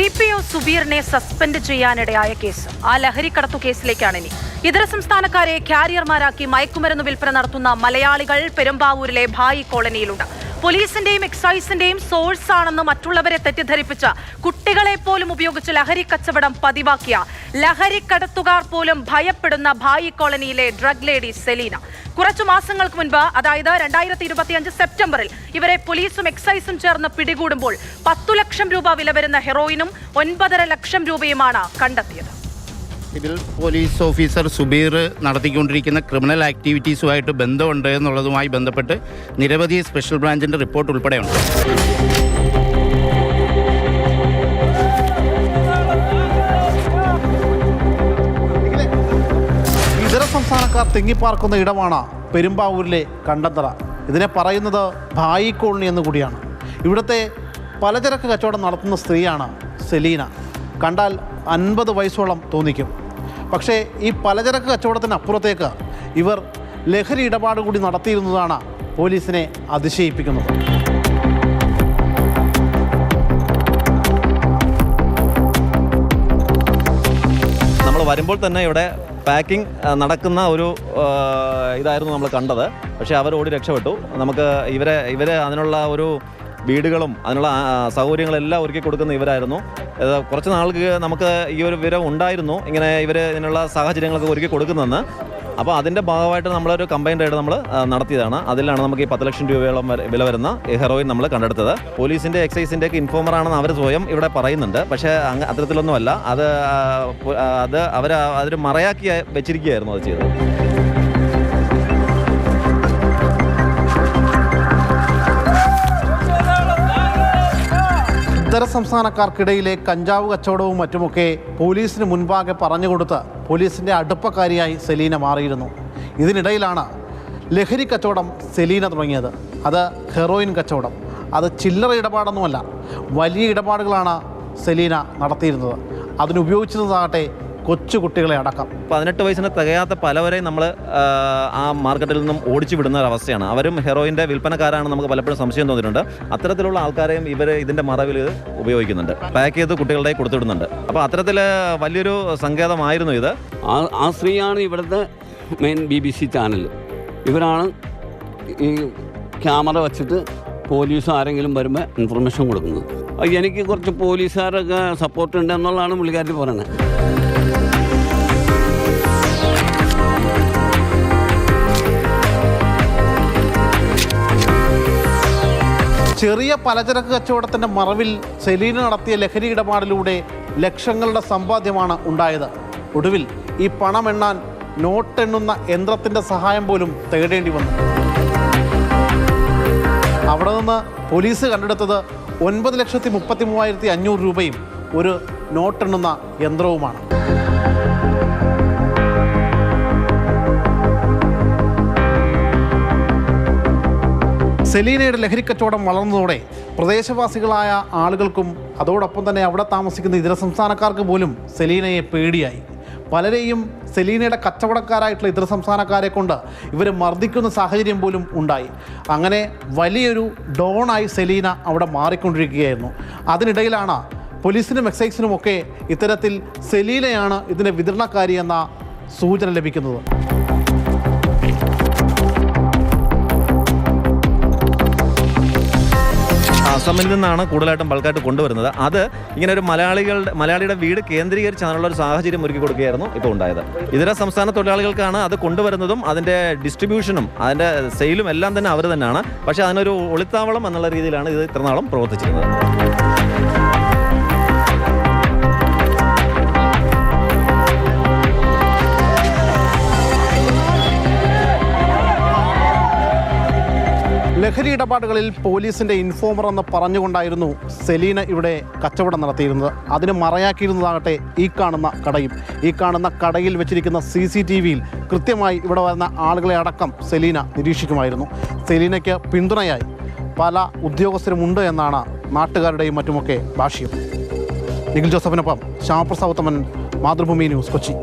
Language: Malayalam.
CPO സുബീറിനെ സസ്പെൻഡ് ചെയ്യാനിടയായ കേസ് ആ ലഹരിക്കടത്തു കേസിലേക്കാണ് ഇനി. ഇതര സംസ്ഥാനക്കാരെ ക്യാരിയർമാരാക്കി മയക്കുമരുന്ന് വിൽപ്പന നടത്തുന്ന മലയാളികൾ പെരുമ്പാവൂരിലെ ഭായി കോളനിയിലുണ്ട്. പോലീസിന്റെയും എക്സൈസിന്റെയും സോഴ്സ് ആണെന്ന് മറ്റുള്ളവരെ തെറ്റിദ്ധരിപ്പിച്ച കുട്ടികളെ പോലും ഉപയോഗിച്ച് ലഹരി കച്ചവടം പതിവാക്കിയ ലഹരിക്കടത്തുകാർ പോലും ഭയപ്പെടുന്ന ഭായി കോളനിയിലെ ഡ്രഗ് ലേഡി സെലീന. കുറച്ചു മാസങ്ങൾക്ക് മുൻപ്, അതായത് 2025 സെപ്റ്റംബറിൽ ഇവരെ പോലീസും എക്സൈസും ചേർന്ന് പിടികൂടുമ്പോൾ 10 ലക്ഷം രൂപ വില വരുന്ന ഹെറോയിനും 9.5 ലക്ഷം രൂപയുമാണ് കണ്ടെത്തിയത്. ഇതിൽ പോലീസ് ഓഫീസർ സുബീർ നടത്തിക്കൊണ്ടിരിക്കുന്ന ക്രിമിനൽ ആക്ടിവിറ്റീസുമായിട്ട് ബന്ധമുണ്ട് എന്നുള്ളതുമായി ബന്ധപ്പെട്ട് നിരവധി സ്പെഷ്യൽ ബ്രാഞ്ചിൻ്റെ റിപ്പോർട്ട് ഉൾപ്പെടെയുണ്ട്. ഇതര സംസ്ഥാനക്കാർ തിങ്ങിപ്പാർക്കുന്ന ഇടമാണ് പെരുമ്പാവൂരിലെ കണ്ടന്തറ. ഇതിനെ പറയുന്നത് ഭായി കോളനി എന്ന് കൂടിയാണ്. ഇവിടുത്തെ പലചരക്ക് കച്ചവടം നടത്തുന്ന സ്ത്രീയാണ് സെലീന. കണ്ടാൽ 50 വയസ്സോളം തോന്നിക്കും. പക്ഷേ ഈ പലചരക്ക് കച്ചവടത്തിനപ്പുറത്തേക്ക് ഇവർ ലഹരി ഇടപാട് കൂടി നടത്തിയിരുന്നതാണ് പോലീസിനെ അതിശയിപ്പിക്കുന്നത്. നമ്മൾ വരുമ്പോൾ തന്നെ ഇവിടെ പാക്കിംഗ് നടക്കുന്ന ഒരു ഇതായിരുന്നു നമ്മൾ കണ്ടത്. പക്ഷേ അവർ ഓടി രക്ഷപ്പെട്ടു. നമുക്ക് ഇവരെ അതിനുള്ള ഒരു വീടുകളും അതിനുള്ള സൗകര്യങ്ങളെല്ലാം ഒരുക്കി കൊടുക്കുന്ന ഇവരായിരുന്നു. കുറച്ച് നാൾക്ക് നമുക്ക് ഈ ഒരു വിവരം ഉണ്ടായിരുന്നു, ഇങ്ങനെ ഇതിനുള്ള സാഹചര്യങ്ങളൊക്കെ ഒരുക്കി കൊടുക്കുന്നതെന്ന്. അപ്പോൾ അതിൻ്റെ ഭാഗമായിട്ട് നമ്മളൊരു കമ്പൈൻഡ് ആയിട്ട് നമ്മൾ നടത്തിയതാണ്. അതിലാണ് നമുക്ക് ഈ 10 ലക്ഷം രൂപയോളം വില വരുന്ന ഹെറോയിൻ നമ്മൾ കണ്ടെടുത്തത്. പോലീസിൻ്റെ എക്സൈസിൻ്റെ ഒക്കെ ഇൻഫോമറാണെന്ന് അവർ സ്വയം ഇവിടെ പറയുന്നുണ്ട്. പക്ഷേ അത്തരത്തിലൊന്നുമല്ല. അവർ അതൊരു മറയാക്കി വെച്ചിരിക്കുകയായിരുന്നു അത് ചെയ്തത്. ഇതര സംസ്ഥാനക്കാർക്കിടയിലെ കഞ്ചാവ് കച്ചവടവും മറ്റുമൊക്കെ പോലീസിന് മുൻപാകെ പറഞ്ഞുകൊടുത്ത് പോലീസിൻ്റെ അടുപ്പക്കാരിയായി സെലീന മാറിയിരുന്നു. ഇതിനിടയിലാണ് ലഹരി കച്ചവടം സെലീന തുടങ്ങിയത്. അത് ഹെറോയിൻ കച്ചവടം. അത് ചില്ലറ ഇടപാടൊന്നുമല്ല, വലിയ ഇടപാടുകളാണ് സെലീന നടത്തിയിരുന്നത്. അതിനുപയോഗിച്ചിരുന്നതാകട്ടെ കൊച്ചു കുട്ടികളെ അടക്കം. 18 വയസ്സിന് തികയാത്ത പലവരെയും നമ്മൾ ആ മാർക്കറ്റിൽ നിന്നും ഓടിച്ചു വിടുന്ന ഒരവസ്ഥയാണ്. അവരും ഹെറോയിൻ്റെ വിൽപ്പനക്കാരാണെന്ന് നമുക്ക് പലപ്പോഴും സംശയം തോന്നിയിട്ടുണ്ട്. അത്തരത്തിലുള്ള ആൾക്കാരെയും ഇതിൻ്റെ മറവിൽ ഉപയോഗിക്കുന്നുണ്ട്. പാക്ക് ചെയ്ത് കുട്ടികളുടെ കൊടുത്തുവിടുന്നുണ്ട്. അപ്പോൾ അത്തരത്തിൽ വലിയൊരു സങ്കേതമായിരുന്നു ഇത്. ആ സ്ത്രീയാണ് ഇവിടുത്തെ മെയിൻ BBC ചാനൽ. ഇവരാണ് ഈ ക്യാമറ വച്ചിട്ട് പോലീസ് ആരെങ്കിലും വരുമ്പോൾ ഇൻഫർമേഷൻ കൊടുക്കുന്നത്. എനിക്ക് കുറച്ച് പോലീസുകാരൊക്കെ സപ്പോർട്ട് ഉണ്ട് എന്നുള്ളതാണ് പുള്ളിക്കാരി പറയുന്നത്. ചെറിയ പലചരക്ക് കച്ചവടത്തിൻ്റെ മറവിൽ സെലീന നടത്തിയ ലഹരി ഇടപാടിലൂടെ ലക്ഷങ്ങളുടെ സമ്പാദ്യമാണ് ഉണ്ടായത്. ഒടുവിൽ ഈ പണം എണ്ണാൻ നോട്ടെണ്ണുന്ന യന്ത്രത്തിൻ്റെ സഹായം പോലും തേടേണ്ടി വന്നു. അവിടെ നിന്ന് പോലീസ് കണ്ടെടുത്തത് 9,33,500 രൂപയും ഒരു നോട്ടെണ്ണുന്ന യന്ത്രവുമാണ്. സെലീനയുടെ ലഹരിക്കച്ചവടം വളർന്നതോടെ പ്രദേശവാസികളായ ആളുകൾക്കും അതോടൊപ്പം തന്നെ അവിടെ താമസിക്കുന്ന ഇതര സംസ്ഥാനക്കാർക്ക് പോലും സെലീനയെ പേടിയായി. പലരെയും സെലീനയുടെ കച്ചവടക്കാരായിട്ടുള്ള ഇതര സംസ്ഥാനക്കാരെ കൊണ്ട് ഇവർ മർദ്ദിക്കുന്ന സാഹചര്യം പോലും ഉണ്ടായി. അങ്ങനെ വലിയൊരു ഡോണായി സെലീന അവിടെ മാറിക്കൊണ്ടിരിക്കുകയായിരുന്നു. അതിനിടയിലാണ് പോലീസിനും എക്സൈസിനുമൊക്കെ ഇത്തരത്തിൽ സെലീനയാണ് ഇതിൻ്റെ വിതരണക്കാരി എന്ന സൂചന ലഭിക്കുന്നത്. അസമിൽ നിന്നാണ് കൂടുതലായിട്ടും ബൾക്കായിട്ട് കൊണ്ടുവരുന്നത്. അത് ഇങ്ങനെ ഒരു മലയാളിയുടെ വീട് കേന്ദ്രീകരിച്ചാണുള്ള ഒരു സാഹചര്യം ഒരുക്കി കൊടുക്കുകയായിരുന്നു ഇപ്പോൾ ഉണ്ടായത്. ഇതര സംസ്ഥാന തൊഴിലാളികൾക്കാണ് അത് കൊണ്ടുവരുന്നതും അതിൻ്റെ ഡിസ്ട്രിബ്യൂഷനും അതിൻ്റെ സെയിലും എല്ലാം തന്നെ അവർ തന്നെയാണ്. പക്ഷേ അതിനൊരു ഒളിത്താവളം എന്നുള്ള രീതിയിലാണ് ഇത് ഇത്രനാളും പ്രവർത്തിച്ചിരുന്നത്. ലഹരി ഇടപാടുകളിൽ പോലീസിൻ്റെ ഇൻഫോമർ എന്ന് പറഞ്ഞുകൊണ്ടായിരുന്നു സെലീന ഇവിടെ കച്ചവടം നടത്തിയിരുന്നത്. അതിന് മറയാക്കിയിരുന്നതാകട്ടെ ഈ കാണുന്ന കടയും. ഈ കാണുന്ന കടയിൽ വെച്ചിരിക്കുന്ന CCTVയിൽ കൃത്യമായി ഇവിടെ വരുന്ന ആളുകളെ അടക്കം സെലീന നിരീക്ഷിക്കുമായിരുന്നു. സെലീനയ്ക്ക് പിന്തുണയായി പല ഉദ്യോഗസ്ഥരുമുണ്ട് എന്നാണ് നാട്ടുകാരുടെയും മറ്റുമൊക്കെ ഭാഷ്യം. നിഖിൽ ജോസഫിനൊപ്പം ശ്യാമപ്രസാദ് ഉത്തമൻ, മാതൃഭൂമി ന്യൂസ്, കൊച്ചി.